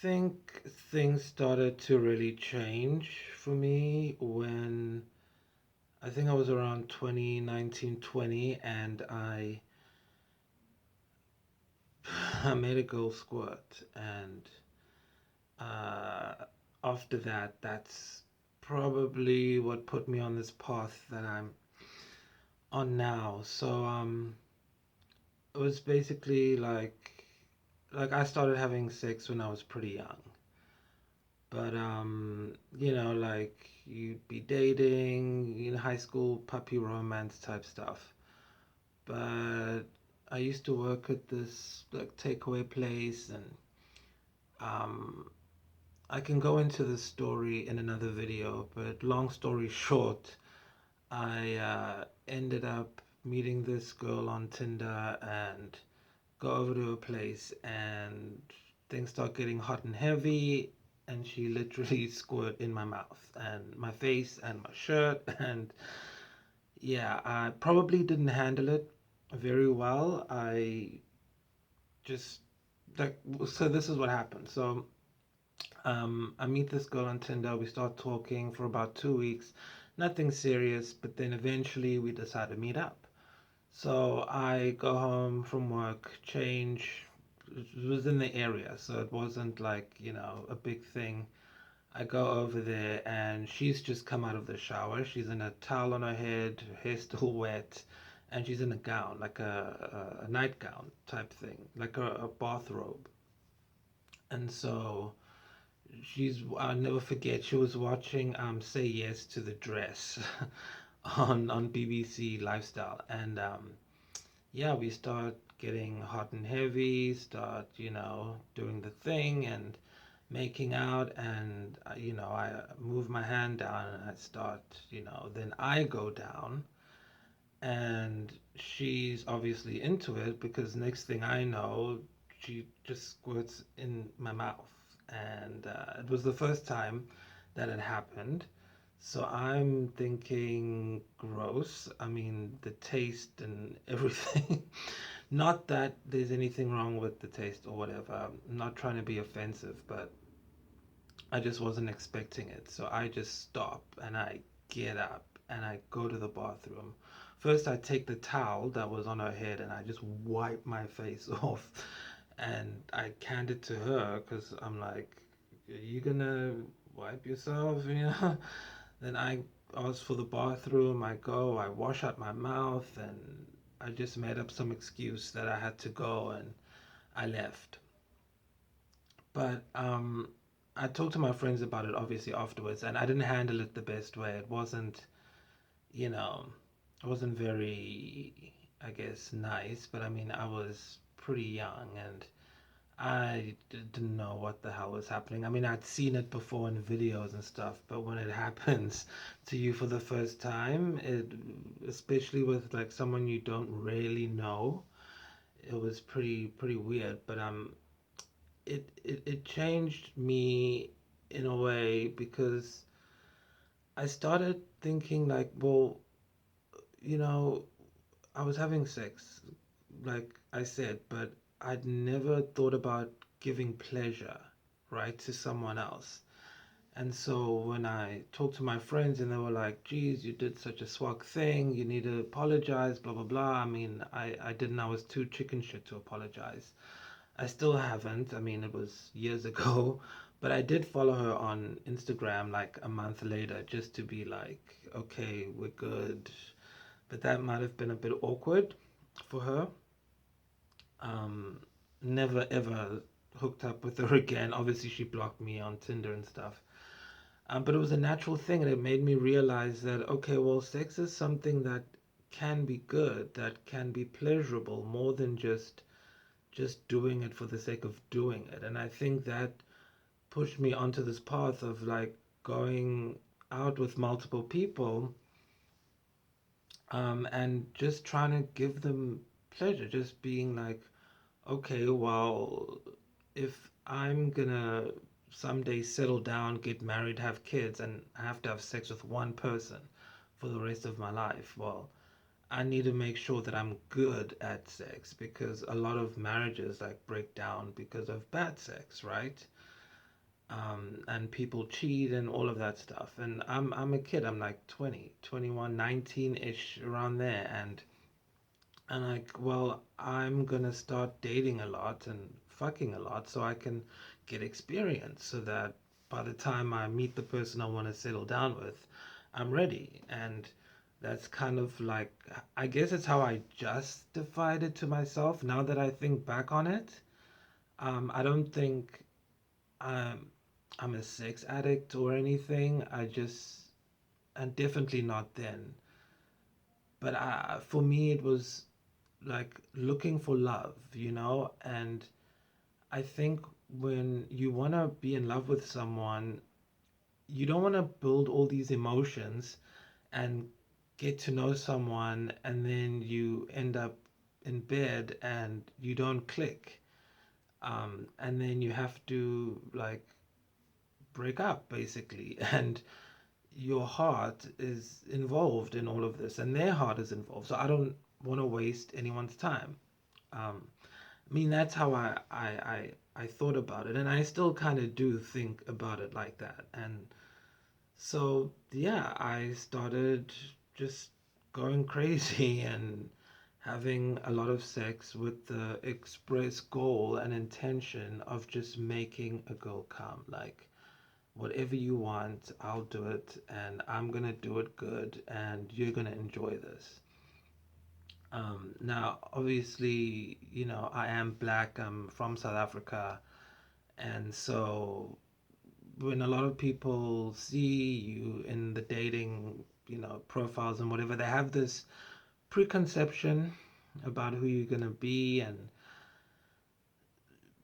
think things started to really change for me when I think I was around 2019, 20, and I made a girl squirt. And uh, after that, that's probably what put me on this path that I'm on now. It was basically like I started having sex when I was pretty young. But like you'd be dating in high school, puppy romance type stuff. But I used to work at this like takeaway place, and um, I can go into the story in another video. But long story short, I ended up meeting this girl on Tinder and go over to her place, and things start getting hot and heavy, and she literally squirt in my mouth and my face and my shirt. And yeah, I probably didn't handle it very well. I just like so this is what happened. I meet this girl on Tinder. We start talking for about 2 weeks, nothing serious, but then eventually we decide to meet up. So I go home from work, change. It was in the area, so it wasn't like, a big thing. I go over there and she's just come out of the shower. She's in a towel on her head, her hair's still wet, and she's in a gown, like a nightgown type thing, like a bathrobe. And so I'll never forget, she was watching Say Yes to the Dress on BBC Lifestyle. And yeah, we start getting hot and heavy, start, doing the thing and making out. And, I move my hand down and I start, then I go down. And she's obviously into it because next thing I know, she just squirts in my mouth. And it was the first time that it happened. So I'm thinking gross. I mean, the taste and everything. Not that there's anything wrong with the taste or whatever. I'm not trying to be offensive, but I just wasn't expecting it. So I just stop and I get up and I go to the bathroom. First, I take the towel that was on her head and I just wipe my face off. And I hand it to her because I'm like, are you gonna wipe yourself? Then I ask for the bathroom. I go, I wash out my mouth, and I just made up some excuse that I had to go, and I left. But I talked to my friends about it obviously afterwards, and I didn't handle it the best way. It wasn't, you know, it wasn't very, I guess, nice. But I mean, I was pretty young, and didn't know what the hell was happening. I mean, I'd seen it before in videos and stuff, but when it happens to you for the first time, especially with like someone you don't really know, it was pretty weird. But it changed me in a way because I started thinking like, well, you know, I was having sex, like I said, but I'd never thought about giving pleasure, right, to someone else. And so when I talked to my friends and they were like, geez, you did such a swag thing, you need to apologize, blah, blah, blah. I mean, I didn't, I was too chicken shit to apologize. I still haven't. I mean, it was years ago, but I did follow her on Instagram like a month later just to be like, okay, we're good. But that might have been a bit awkward for her. Um, Never ever hooked up with her again. Obviously, she blocked me on Tinder and stuff. But it was a natural thing, and it made me realize that okay, well, sex is something that can be good, that can be pleasurable, more than just doing it for the sake of doing it. And I think that pushed me onto this path of like going out with multiple people, and just trying to give them pleasure, just being like, okay, well, if I'm gonna someday settle down, get married, have kids, and I have to have sex with one person for the rest of my life, well, I need to make sure that I'm good at sex because a lot of marriages like break down because of bad sex, right? and people cheat and all of that stuff. And I'm a kid. I'm like 20, 21, 19-ish around there, and like, well, I'm gonna start dating a lot and fucking a lot so I can get experience so that by the time I meet the person I want to settle down with, I'm ready. And that's kind of like, I guess it's how I justified it to myself now that I think back on it. I don't think I'm I'm a sex addict or anything. And definitely not then. But for me, it was like looking for love, and I think when you want to be in love with someone, you don't want to build all these emotions and get to know someone and then you end up in bed and you don't click. And then you have to like break up basically. And your heart is involved in all of this and their heart is involved. So I don't want to waste anyone's time. Um, I mean, that's how I thought about it, and I still kind of do think about it like that. And so, yeah, I started just going crazy and having a lot of sex with the express goal and intention of just making a girl come. Like, whatever you want, I'll do it, and I'm gonna do it good, and you're gonna enjoy this. Now, obviously, I am black, I'm from South Africa, and so when a lot of people see you in the dating, profiles and whatever, they have this preconception about who you're gonna be, and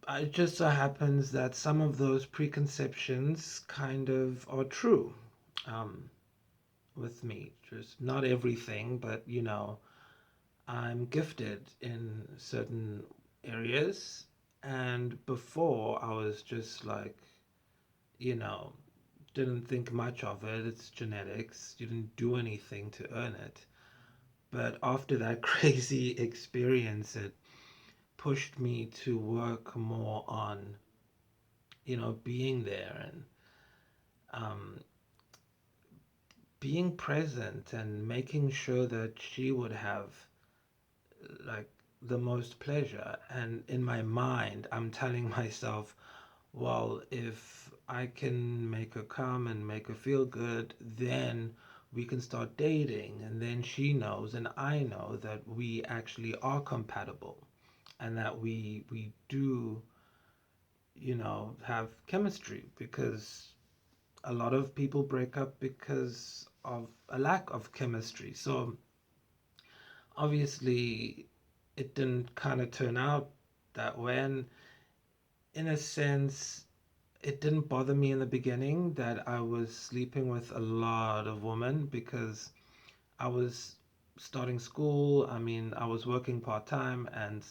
it just so happens that some of those preconceptions kind of are true, um, with me. Just not everything, but I'm gifted in certain areas, and before I was just like, you know, didn't think much of it. It's genetics. You didn't do anything to earn it. But after that crazy experience, it pushed me to work more on, being there and um, being present and making sure that she would have like the most pleasure. And in my mind, I'm telling myself, well, if I can make her come and make her feel good, then we can start dating. And then she knows and I know that we actually are compatible and that we do, have chemistry, because a lot of people break up because of a lack of chemistry. So obviously it didn't kind of turn out that way. And in a sense, it didn't bother me in the beginning that I was sleeping with a lot of women because I was starting school. I mean, I was working part time and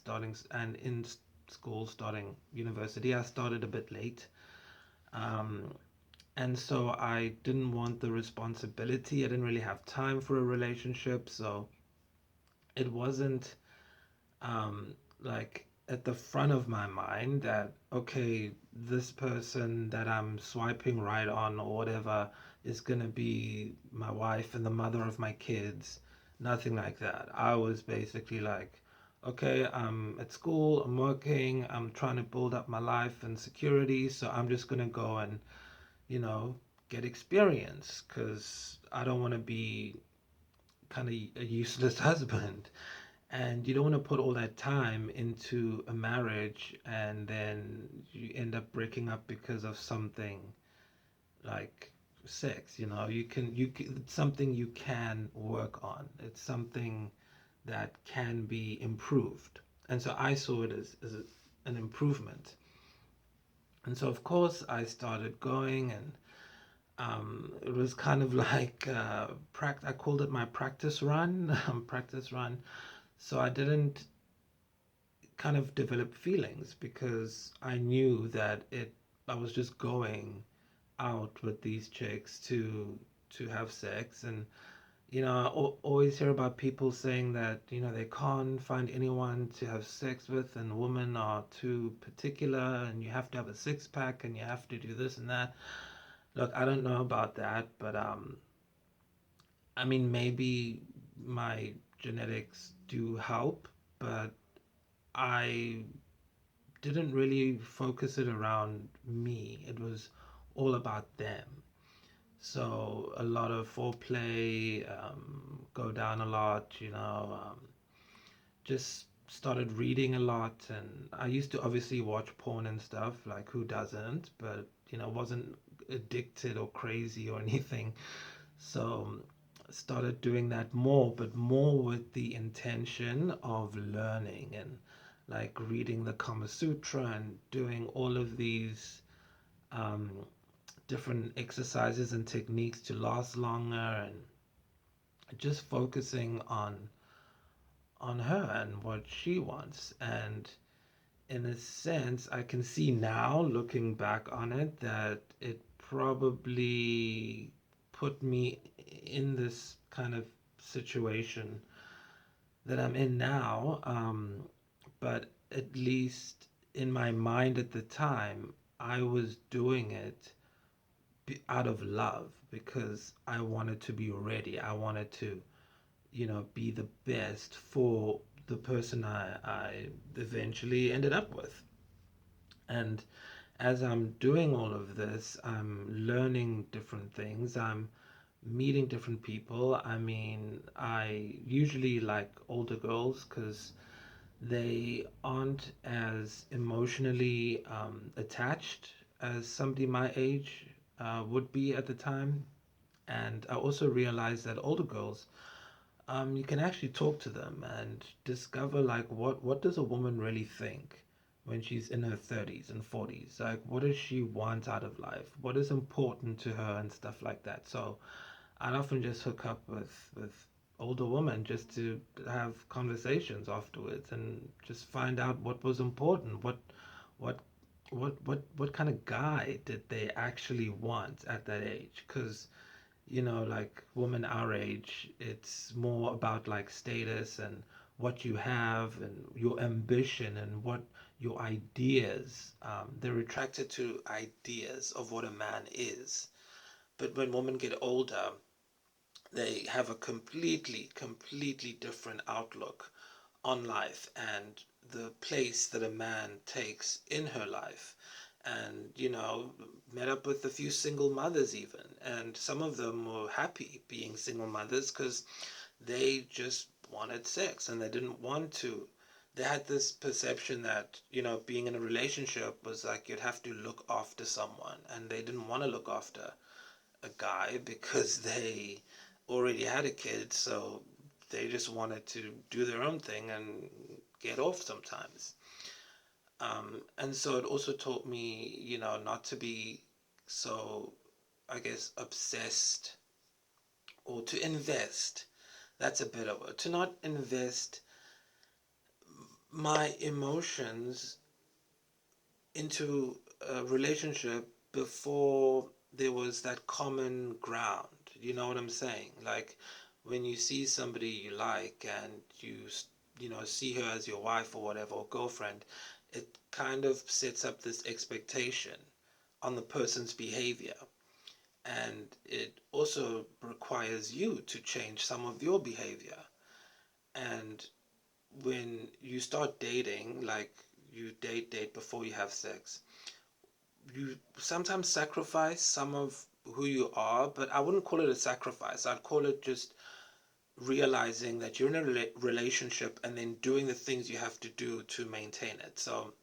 in school, starting university. I started a bit late. Um, and so I didn't want the responsibility. I didn't really have time for a relationship. So it wasn't um, like at the front of my mind that, okay, this person that I'm swiping right on or whatever is gonna be my wife and the mother of my kids. Nothing like that. I was basically like, okay, I'm at school, I'm working, I'm trying to build up my life and security, so I'm just gonna go and, you know, get experience because I don't want to be kind of a useless husband. And you don't want to put all that time into a marriage and then you end up breaking up because of something like sex. It's something you can work on. It's something that can be improved. And so I saw it as an improvement. And so of course I started going, and it was kind of like I called it my practice run, practice run. So I didn't kind of develop feelings because I knew that I was just going out with these chicks to have sex, and I always hear about people saying that, they can't find anyone to have sex with, and women are too particular, and you have to have a six pack, and you have to do this and that. Look, I don't know about that, but I mean, maybe my genetics do help, but I didn't really focus it around me. It was all about them. So a lot of foreplay, go down a lot, just started reading a lot. And I used to obviously watch porn and stuff, like who doesn't, but, wasn't addicted or crazy or anything. So started doing that more, but more with the intention of learning and like reading the Kama Sutra and doing all of these um, different exercises and techniques to last longer, and just focusing on her and what she wants. And in a sense, I can see now, looking back on it, that it probably put me in this kind of situation that I'm in now. But at least in my mind at the time, I was doing it out of love because I wanted to be ready. I wanted to, be the best for the person I eventually ended up with. And as I'm doing all of this, I'm learning different things. I'm meeting different people. I mean, I usually like older girls because they aren't as emotionally attached as somebody my age would be at the time. And I also realized that older girls, you can actually talk to them and discover like what does a woman really think when she's in her 30s and 40s, like what does she want out of life, what is important to her and stuff like that. So I'd often just hook up with older women just to have conversations afterwards and just find out what was important, what what kind of guy did they actually want at that age. Because like women our age, it's more about like status and what you have and your ambition and what your ideas. They're attracted to ideas of what a man is. But when women get older, they have a completely different outlook on life and the place that a man takes in her life. And, met up with a few single mothers even. And some of them were happy being single mothers because they just wanted sex and they didn't want to. They had this perception that, being in a relationship was like you'd have to look after someone, and they didn't want to look after a guy because they already had a kid, so they just wanted to do their own thing and get off sometimes. And so it also taught me, not to be so, I guess, obsessed, or to invest. That's a bit of it. To not invest my emotions into a relationship before there was that common ground. You know what I'm saying? Like when you see somebody you like and see her as your wife or whatever, or girlfriend, it kind of sets up this expectation on the person's behavior. And it also requires you to change some of your behavior. And when you start dating, like you date before you have sex, you sometimes sacrifice some of who you are, but I wouldn't call it a sacrifice. I'd call it just realizing that you're in a relationship and then doing the things you have to do to maintain it. So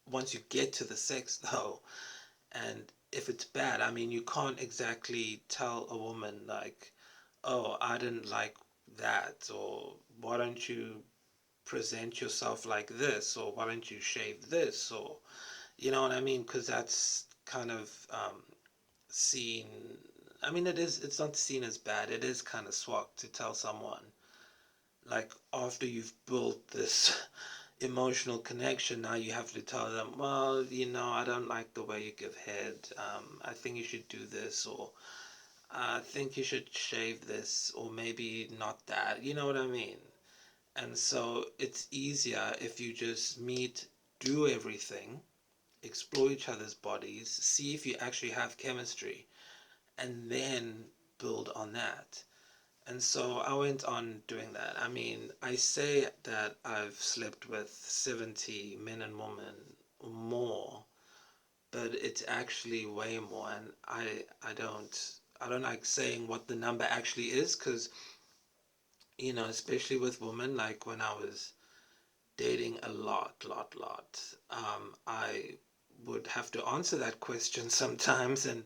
once you get to the sex, though, and if it's bad, I mean, you can't exactly tell a woman, like, oh, I didn't like that, or why don't you present yourself like this, or why don't you shave this, or you know what I mean? Because that's kind of seen. I mean, it's not seen as bad. It is kind of swag to tell someone, like, after you've built this emotional connection, now you have to tell them, well, I don't like the way you give head. I think you should do this, or I think you should shave this, or maybe not that. You know what I mean? And so it's easier if you just meet, do everything, explore each other's bodies, see if you actually have chemistry, and then build on that. And so I went on doing that. I mean, I say that I've slept with 70 men and women or more, but it's actually way more. And I don't like saying what the number actually is, because, especially with women, like when I was dating a lot, I would have to answer that question sometimes. And,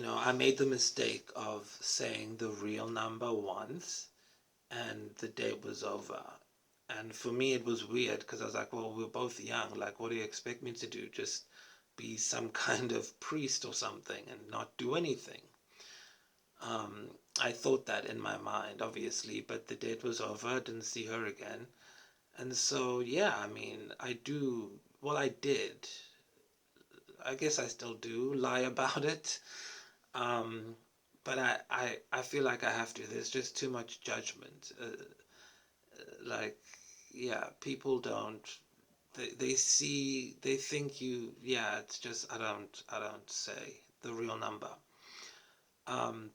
I made the mistake of saying the real number once, and the date was over. And for me, it was weird because I was like, well, we're both young. Like, what do you expect me to do? Just be some kind of priest or something and not do anything? Um, I thought that in my mind, obviously, but the date was over. I didn't see her again. And so, yeah, I mean, I did. I guess I still do lie about it. Um, but I feel like I have to. There's just too much judgment. Like, yeah, people don't, they think yeah, it's just, I don't say the real number.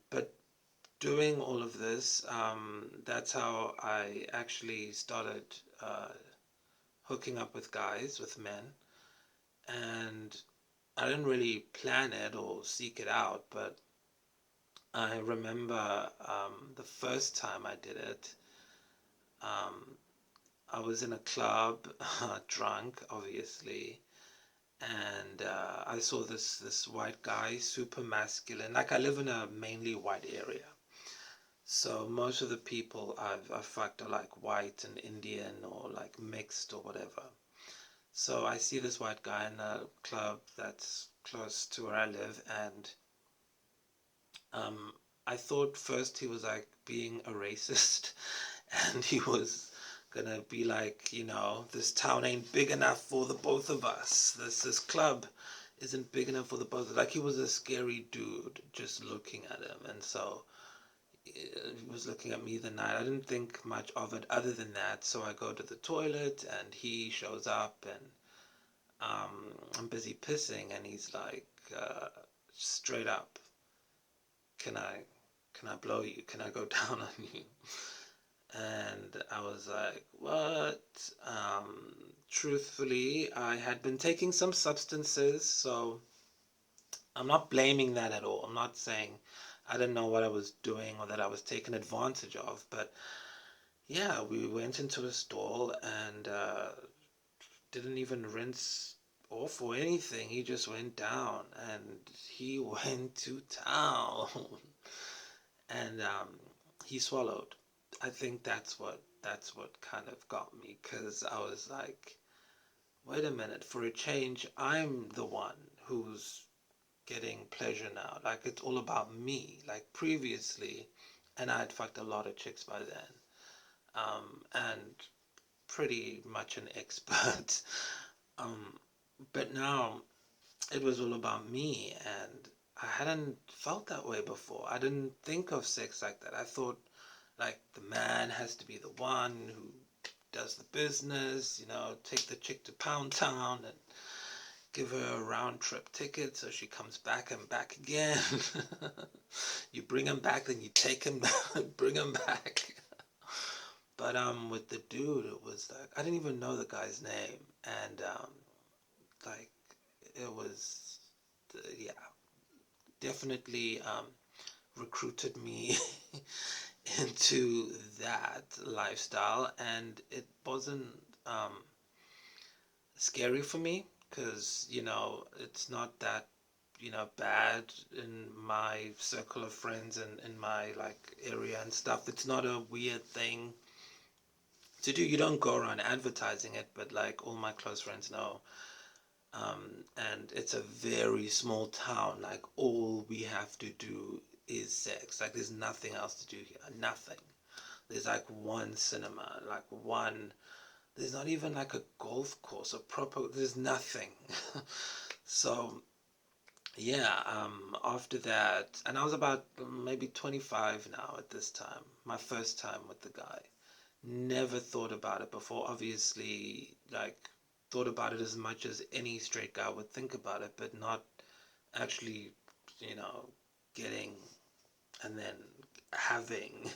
But doing all of this, that's how I actually started hooking up with guys, with men. And I didn't really plan it or seek it out, but I remember the first time I did it. um, I was in a club, drunk, obviously, and I saw this white guy, super masculine. Like, I live in a mainly white area, so most of the people I've fucked are like white and Indian, or like mixed or whatever. So I see this white guy in a club that's close to where I live, and um, I thought first he was like being a racist, and he was gonna be like, this town ain't big enough for the both of us. This club isn't big enough for the both of us. Like, he was a scary dude just looking at him, and so he was looking at me the night. I didn't think much of it other than that. So I go to the toilet, and he shows up, and I'm busy pissing, and he's like, straight up, "Can I blow you? Can I go down on you?" And I was like, what? Truthfully, I had been taking some substances, so I'm not blaming that at all. I'm not saying I didn't know what I was doing or that I was taken advantage of, but yeah, we went into a stall, and didn't even rinse off or anything. He just went down, and he went to town. And he swallowed. I think that's what kind of got me, because I was like, wait a minute, for a change, I'm the one who's getting pleasure now. Like, it's all about me. Like, previously, and I'd fucked a lot of chicks by then, and pretty much an expert. um, but now it was all about me, and I hadn't felt that way before. I didn't think of sex like that. I thought, like, the man has to be the one who does the business, take the chick to Pound Town and give her a round trip ticket so she comes back and back again. You bring him back, then you take him, bring him back. But with the dude, it was like, I didn't even know the guy's name, and like, it was, yeah, definitely recruited me into that lifestyle, and it wasn't um, scary for me, because it's not that bad in my circle of friends and in my like area and stuff. It's not a weird thing to do. You don't go around advertising it, but like, all my close friends know. And it's a very small town. Like, all we have to do is sex. Like, there's nothing else to do here. Nothing. There's like one cinema, like one. There's not even like a golf course, a proper. There's nothing. So yeah, after that, and I was about maybe 25 now at this time, my first time with the guy. Never thought about it before, obviously, like, thought about it as much as any straight guy would think about it, but not actually, you know, getting and then having.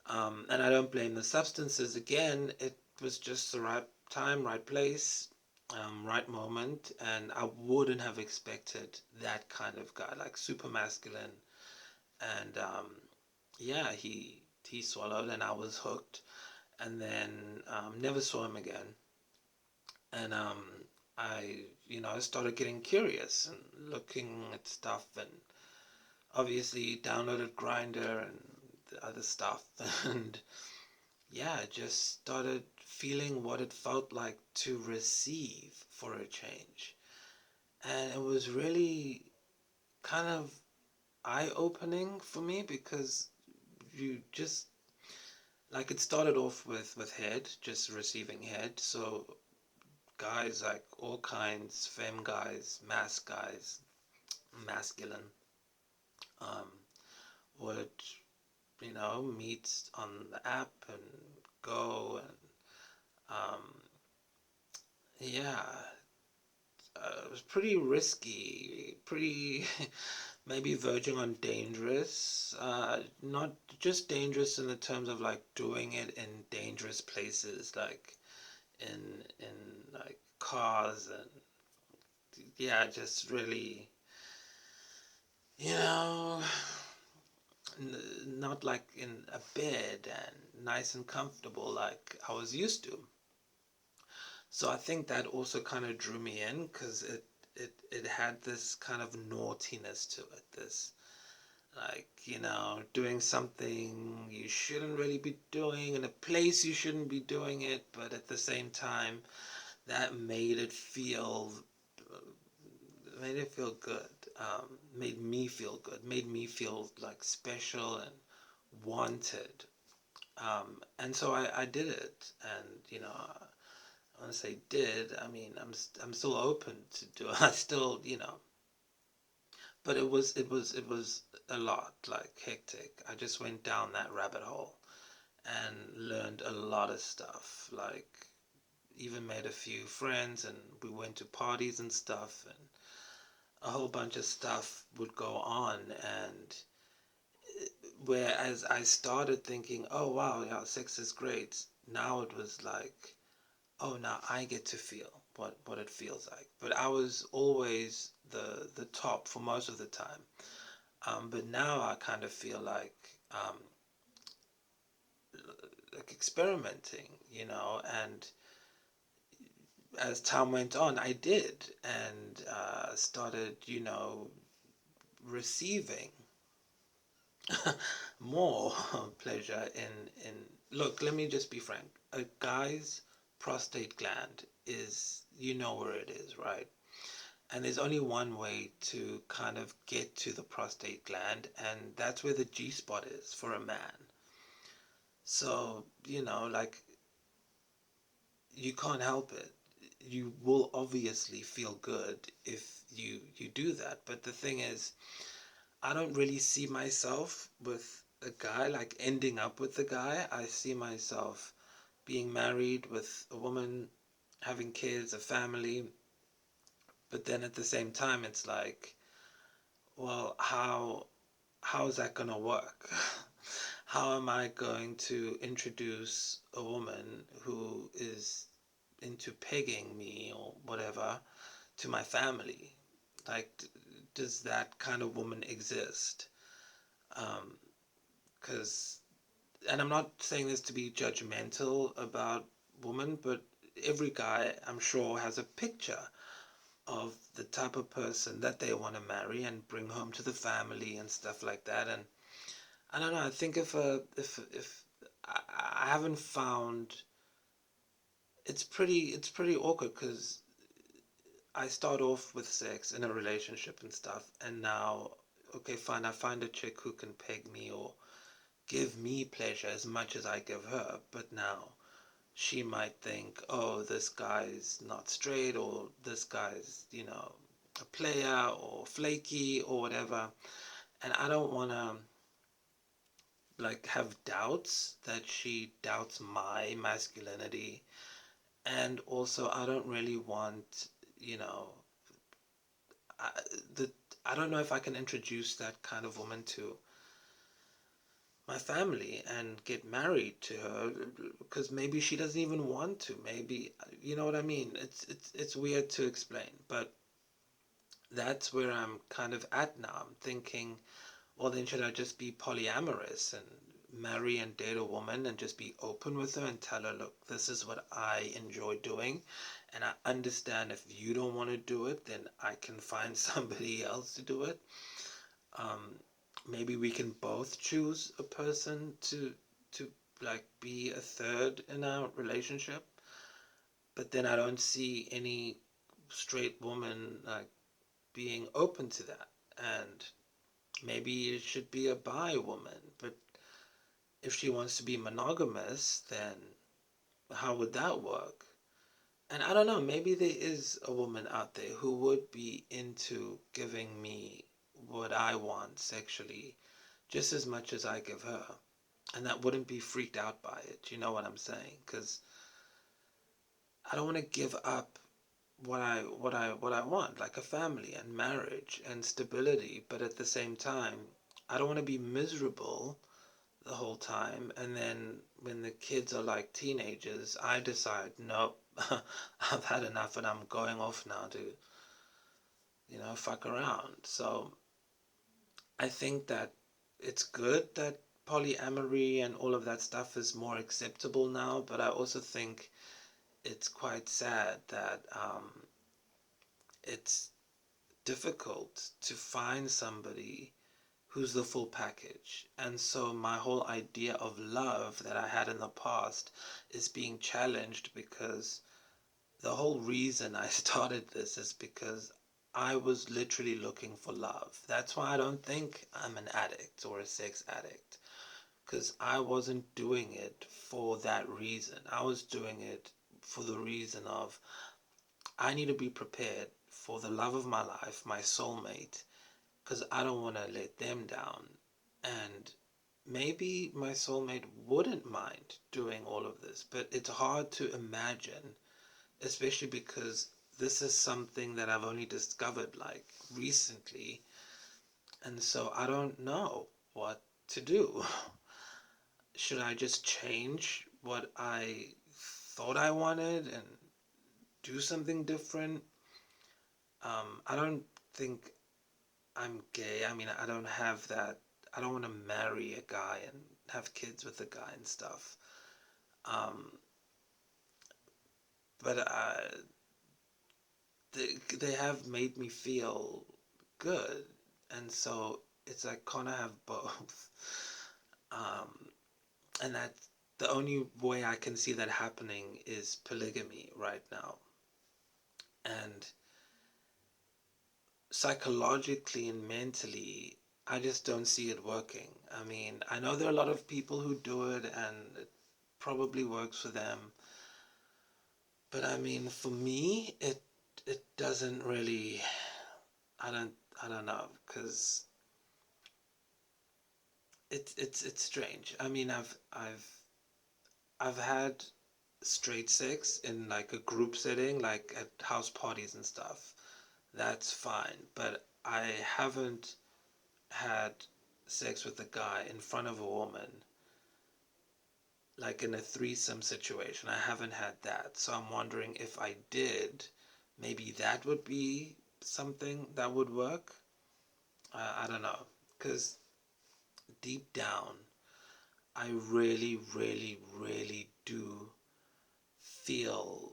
And I don't blame the substances. Again, it was just the right time, right place, right moment, and I wouldn't have expected that kind of guy, like super masculine. And yeah, he swallowed, and I was hooked, and then never saw him again. And I started getting curious and looking at stuff, and obviously downloaded Grinder and the other stuff, and yeah, I just started feeling what it felt like to receive for a change. And it was really kind of eye opening for me because you just like it started off with head, just receiving head. So guys like all kinds, femme guys, mass guys, masculine, um, would meet on the app and go and yeah, it was pretty risky, pretty maybe verging on dangerous. Not just dangerous in the terms of like doing it in dangerous places, like in like cars and yeah, just really you know not like in a bed and nice and comfortable like I was used to. So I think that also kind of drew me in because it had this kind of naughtiness to it. This like doing something you shouldn't really be doing in a place you shouldn't be doing it, but at the same time that made it feel good. Made me feel good. Made me feel like special and wanted. And so I did it, and when I say did, I mean I'm still open to do it. I still but it was a lot, like hectic. I just went down that rabbit hole and learned a lot of stuff. Like even made a few friends, and we went to parties and stuff, and a whole bunch of stuff would go on. And whereas I started thinking, oh wow, yeah, sex is great. Now it was like, oh, now I get to feel what it feels like. But I was always the top for most of the time. But now I kind of feel um, like experimenting, and as time went on, I did, and started, receiving more pleasure in. Look, let me just be frank. A guy's prostate gland is, where it is, right? And there's only one way to kind of get to the prostate gland, and that's where the G spot is for a man. So, like, you can't help it. You will obviously feel good if you do that. But the thing is, I don't really see myself with a guy, like ending up with a guy. I see myself being married with a woman, having kids, a family. But then at the same time, it's like, well, how is that going to work? How am I going to introduce a woman who is into pegging me or whatever to my family? Like, does that kind of woman exist? Because, and I'm not saying this to be judgmental about women, but every guy, I'm sure, has a picture of the type of person that they want to marry and bring home to the family and stuff like that. And I don't know. I think if I haven't found it's pretty awkward because I start off with sex in a relationship and stuff, and now okay, fine, I find a chick who can peg me or give me pleasure as much as I give her, but now she might think, oh, this guy's not straight, or this guy's, a player or flaky or whatever, and I don't want to like have doubts that she doubts my masculinity. And also I don't really want, you know, I, the I don't know if I can introduce that kind of woman to my family and get married to her, because maybe she doesn't even want to. Maybe, you know what I mean? It's weird to explain, but that's where I'm kind of at now. I'm thinking, well, then should I just be polyamorous and marry and date a woman and just be open with her and tell her, look, this is what I enjoy doing, and I understand if you don't want to do it, then I can find somebody else to do it. Um, Maybe we can both choose a person to like be a third in our relationship. But then I don't see any straight woman like being open to that. And maybe it should be a bi woman. But if she wants to be monogamous, then how would that work? And I don't know, maybe there is a woman out there who would be into giving me what I want sexually just as much as I give her, and that wouldn't be freaked out by it. You know what I'm saying? Because I don't want to give up what I want, like a family and marriage and stability, but at the same time, I don't want to be miserable the whole time, and then when the kids are like teenagers, I decide, nope, I've had enough and I'm going off now to, fuck around. So I think that it's good that polyamory and all of that stuff is more acceptable now, but I also think it's quite sad that it's difficult to find somebody who's the full package. And so my whole idea of love that I had in the past is being challenged, because the whole reason I started this is because I was literally looking for love. That's why I don't think I'm an addict or a sex addict, because I wasn't doing it for that reason. I was doing it for the reason of I need to be prepared for the love of my life, my soulmate, because I don't want to let them down. And maybe my soulmate wouldn't mind doing all of this, but it's hard to imagine, especially because this is something that I've only discovered like recently. And so I don't know what to do. Should I just change what I thought I wanted and do something different? I don't think I'm gay. I mean, I don't have that. I don't want to marry a guy and have kids with a guy and stuff. Um, but they have made me feel good, and so it's like kind of have both. Um, and that's the only way I can see that happening is polygamy right now. And psychologically and mentally, I just don't see it working. I mean, I know there are a lot of people who do it and it probably works for them, but I mean, for me, it doesn't really. I don't I don't know, because it's strange. I mean, I've had straight sex in like a group setting, like at house parties and stuff. That's fine, but I haven't had sex with a guy in front of a woman, like in a threesome situation. I haven't had that. So I'm wondering if I did, maybe that would be something that would work. I don't know. Because deep down, I really, really, really do feel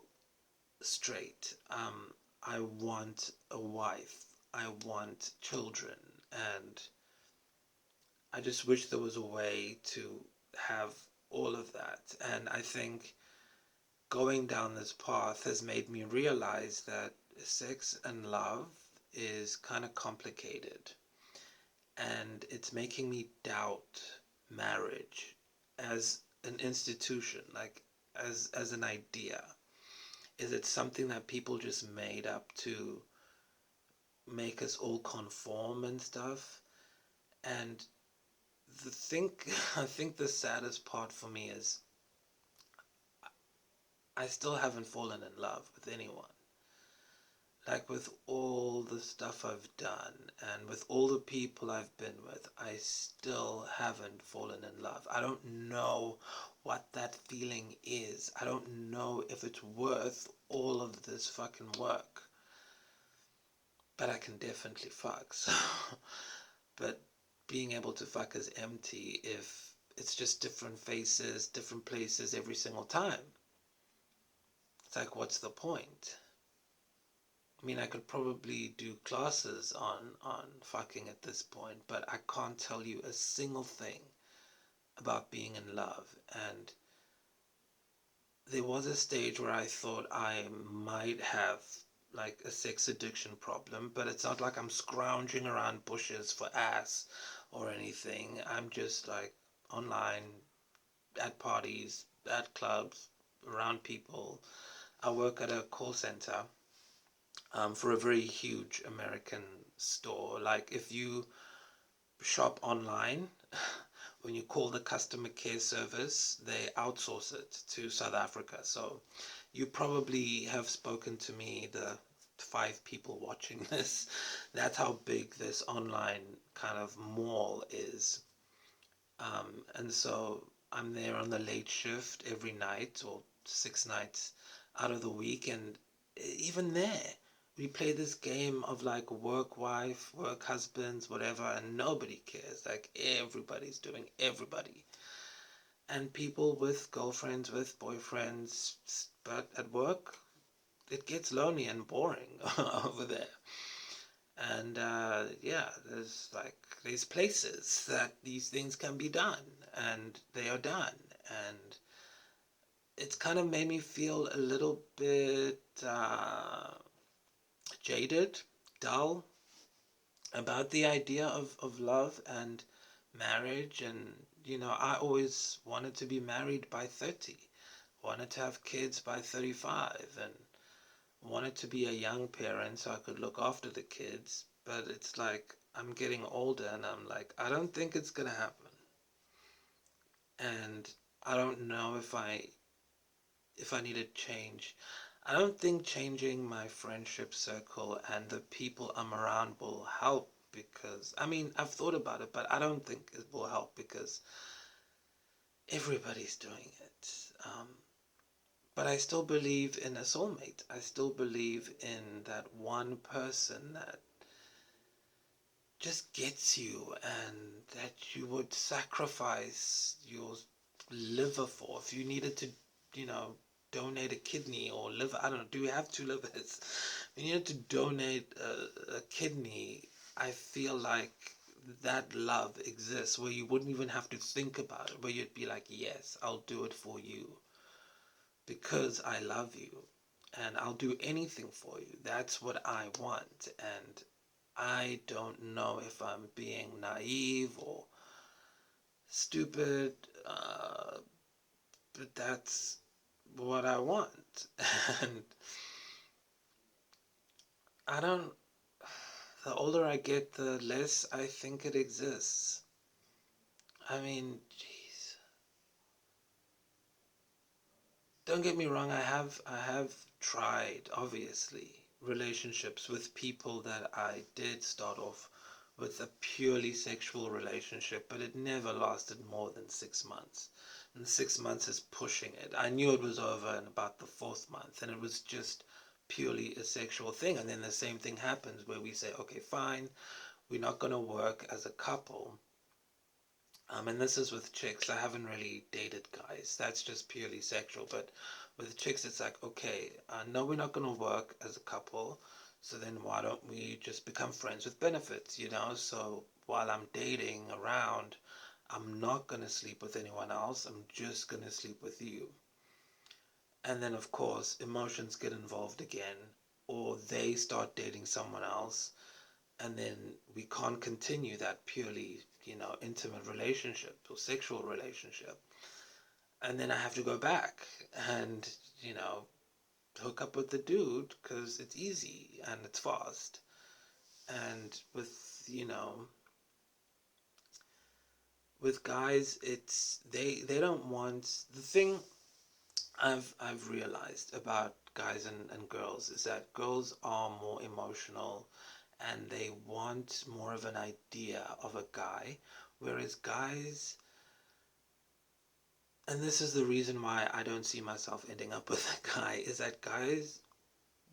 straight. I want a wife. I want children. And I just wish there was a way to have all of that. And I think going down this path has made me realize that sex and love is kind of complicated. And it's making me doubt marriage as an institution, like as an idea. Is it something that people just made up to make us all conform and stuff. And I think the saddest part for me is I still haven't fallen in love with anyone. Like, with all the stuff I've done and with all the people I've been with, I still haven't fallen in love. I don't know what that feeling is. I don't know if it's worth all of this fucking work. But I can definitely fuck. So, but being able to fuck is empty if it's just different faces, different places every single time. It's like, what's the point? I mean, I could probably do classes on fucking at this point, but I can't tell you a single thing about being in love. And there was a stage where I thought I might have like a sex addiction problem, but it's not like I'm scrounging around bushes for ass or anything. I'm just like online, at parties, at clubs, around people. I work at a call center for a very huge American store. Like, if you shop online, when you call the customer care service, they outsource it to South Africa. So you probably have spoken to me, the 5 people watching this. That's how big this online kind of mall is. And so I'm there on the late shift every night, or 6 nights out of the week. And even there, we play this game of like work wife, work husbands, whatever, and nobody cares. Like, everybody's doing everybody. And people with girlfriends, with boyfriends, but at work, it gets lonely and boring over there. And yeah, there's places that these things can be done, and they are done. And it's kind of made me feel a little bit jaded, dull about the idea of love and marriage. And I always wanted to be married by 30, wanted to have kids by 35, and wanted to be a young parent so I could look after the kids. But it's like I'm getting older and I'm like, I don't think it's gonna happen. And I don't know if I need to change. I don't think changing my friendship circle and the people I'm around will help, because I mean, I've thought about it, but I don't think it will help because everybody's doing it. But I still believe in a soulmate. I still believe in that one person that just gets you, and that you would sacrifice your liver for. If you needed to, you know, donate a kidney or liver, I don't know, do you have 2 livers? If you needed to donate a kidney, I feel like that love exists where you wouldn't even have to think about it, where you'd be like, yes, I'll do it for you because I love you, and I'll do anything for you. That's what I want. And I don't know if I'm being naive or stupid, but that's what I want. And I don't, the older I get, the less I think it exists. I mean, jeez. Don't get me wrong, I have tried, obviously, relationships with people that I did start off with a purely sexual relationship, but it never lasted more than 6 months. And 6 months is pushing it. I knew it was over in about the 4th month, and it was just purely a sexual thing. And then the same thing happens where we say, okay, fine, we're not going to work as a couple. And this is with chicks. I haven't really dated guys. That's just purely sexual. But with chicks, it's like, okay, no, we're not going to work as a couple. So then why don't we just become friends with benefits, you know? So while I'm dating around, I'm not going to sleep with anyone else. I'm just going to sleep with you. And then, of course, emotions get involved again, or they start dating someone else, and then we can't continue that purely, intimate relationship or sexual relationship. And then I have to go back and, you know, hook up with the dude because it's easy and it's fast. And with, with guys, it's they don't want the thing. I've realized about guys and girls is that girls are more emotional and they want more of an idea of a guy, whereas guys, and this is the reason why I don't see myself ending up with a guy, is that guys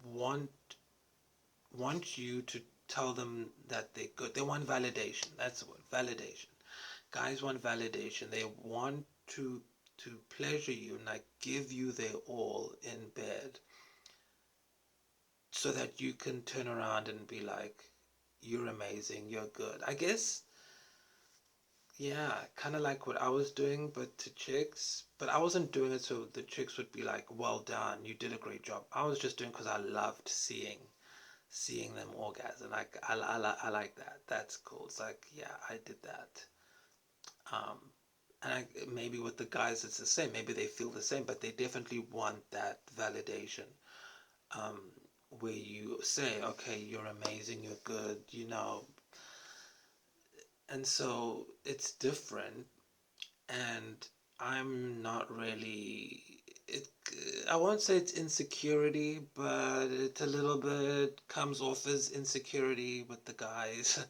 want you to tell them that they're good. They want validation. That's the word, validation. Guys want validation. They want to pleasure you and like give you their all in bed so that you can turn around and be like, you're amazing, you're good. I guess, yeah, kind of like what I was doing, but to chicks. But I wasn't doing it so the chicks would be like, well done, you did a great job. I was just doing because I loved seeing them orgasm. Like I like that. That's cool. It's like, yeah, I did that. Um, and maybe with the guys it's the same. Maybe they feel the same, but they definitely want that validation. Um, where you say, okay, you're amazing, you're good, and so it's different. And I'm not really it. I won't say it's insecurity, but it a little bit comes off as insecurity with the guys.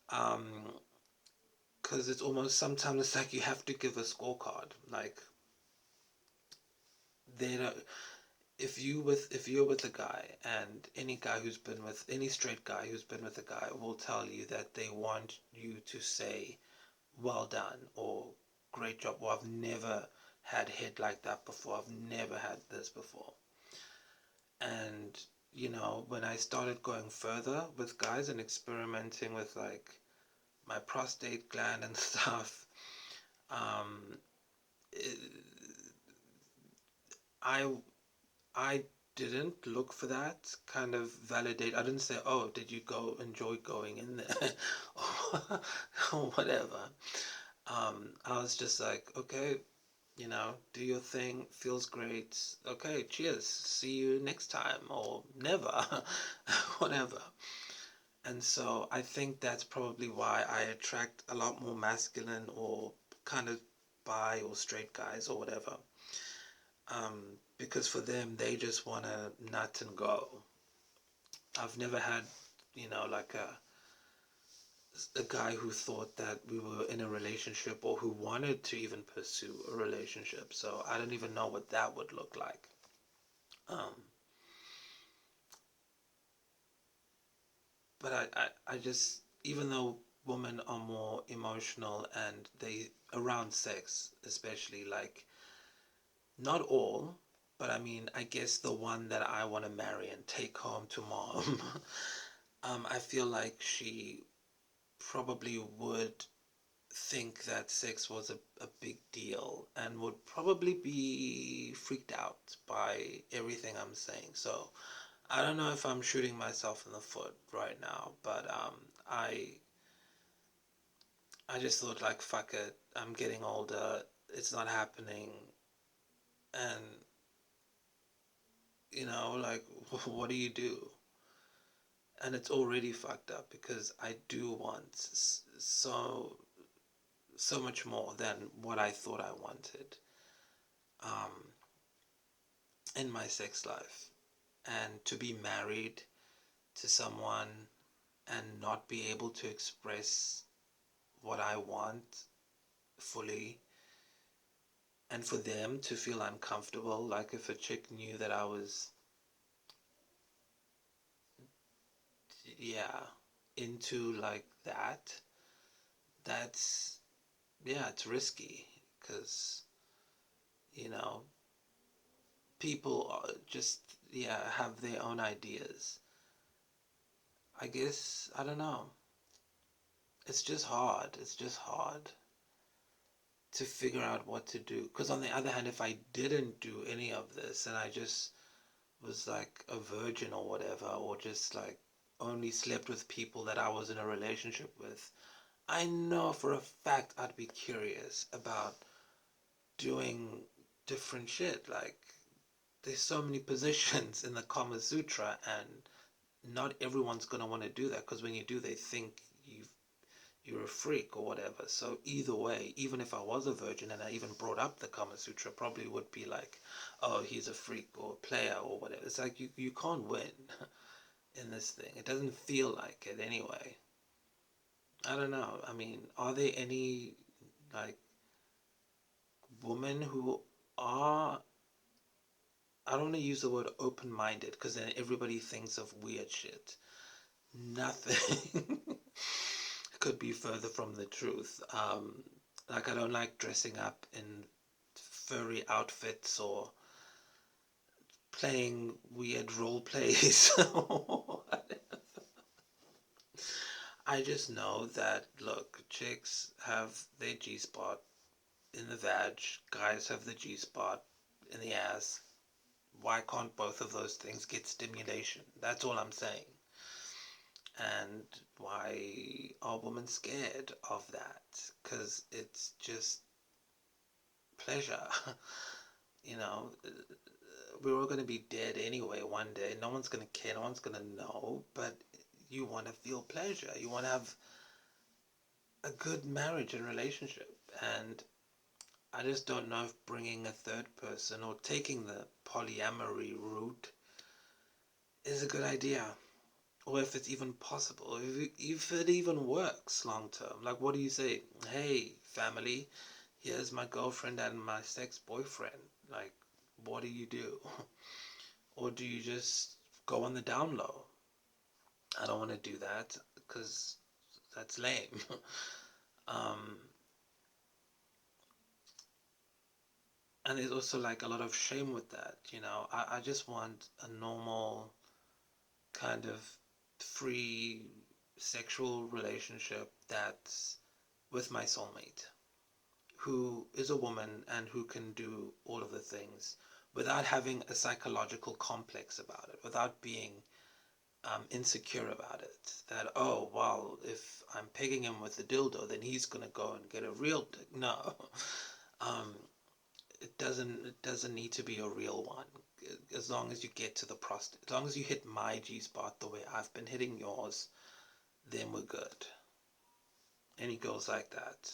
um, because it's almost sometimes it's like you have to give a scorecard. Like they don't. If you're with a guy, and any guy who's been with any straight guy who's been with a guy will tell you that they want you to say well done or great job or I've never had head like that before, I've never had this before. And when I started going further with guys and experimenting with like my prostate gland and stuff, um it, I I didn't look for that kind of validate. I didn't say, "Oh, did you go enjoy going in there?" or whatever. I was just like, "Okay, do your thing. Feels great. Okay, cheers. See you next time or never, whatever." And so I think that's probably why I attract a lot more masculine or kind of bi or straight guys or whatever. Because for them, they just want to nut and go. I've never had, like a guy who thought that we were in a relationship or who wanted to even pursue a relationship. So I don't even know what that would look like. Um, but I just, even though women are more emotional and they, around sex, especially, like, not all, but I mean, I guess the one that I want to marry and take home to mom, I feel like she probably would think that sex was a big deal and would probably be freaked out by everything I'm saying. So I don't know if I'm shooting myself in the foot right now, but I just thought like fuck it. I'm getting older. It's not happening, and like what do you do? And it's already fucked up because I do want so much more than what I thought I wanted. Um, in my sex life, and to be married to someone and not be able to express what I want fully, and for them to feel uncomfortable. Like if a chick knew that I was, yeah, into like that, that's, yeah, it's risky because, you know, people are just, yeah, have their own ideas. I guess, I don't know. It's just hard. It's just hard to figure out what to do. Because on the other hand, if I didn't do any of this and I just was like a virgin or whatever, or just like only slept with people that I was in a relationship with, I know for a fact I'd be curious about doing different shit. Like, there's so many positions in the Kama Sutra, and not everyone's going to want to do that, because when you do, they think you're a freak or whatever. So either way, even if I was a virgin and I even brought up the Kama Sutra, probably would be like, oh, he's a freak or a player or whatever. It's like you can't win in this thing. It doesn't feel like it anyway. I don't know. I mean, are there any like women who are, I don't want to use the word open-minded because then everybody thinks of weird shit. Nothing could be further from the truth. Like, I don't like dressing up in furry outfits or playing weird role plays. I just know that, look, chicks have their G spot in the vag, guys have the G spot in the ass. Why can't both of those things get stimulation? That's all I'm saying. And why are women scared of that? Because it's just pleasure. You know, we're all going to be dead anyway one day. No one's going to care. No one's going to know. But you want to feel pleasure. You want to have a good marriage and relationship. And I just don't know if bringing a third person or taking the polyamory route is a good idea. Or if it's even possible, if it even works long term. Like, what do you say? Hey, family, here's my girlfriend and my sex boyfriend. Like, what do you do? Or do you just go on the down low? I don't want to do that because that's lame. um, and there's also like a lot of shame with that. I just want a normal kind of free sexual relationship that's with my soulmate, who is a woman and who can do all of the things without having a psychological complex about it, without being insecure about it. That, oh, well, if I'm pegging him with a dildo, then he's going to go and get a real dick. No. um, it doesn't need to be a real one. As long as you get to the prostate, as long as you hit my G spot the way I've been hitting yours, then we're good. Any girls like that?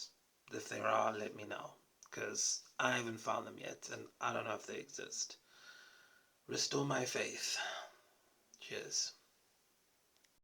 If there are, let me know, because I haven't found them yet, and I don't know if they exist. Restore my faith. Cheers.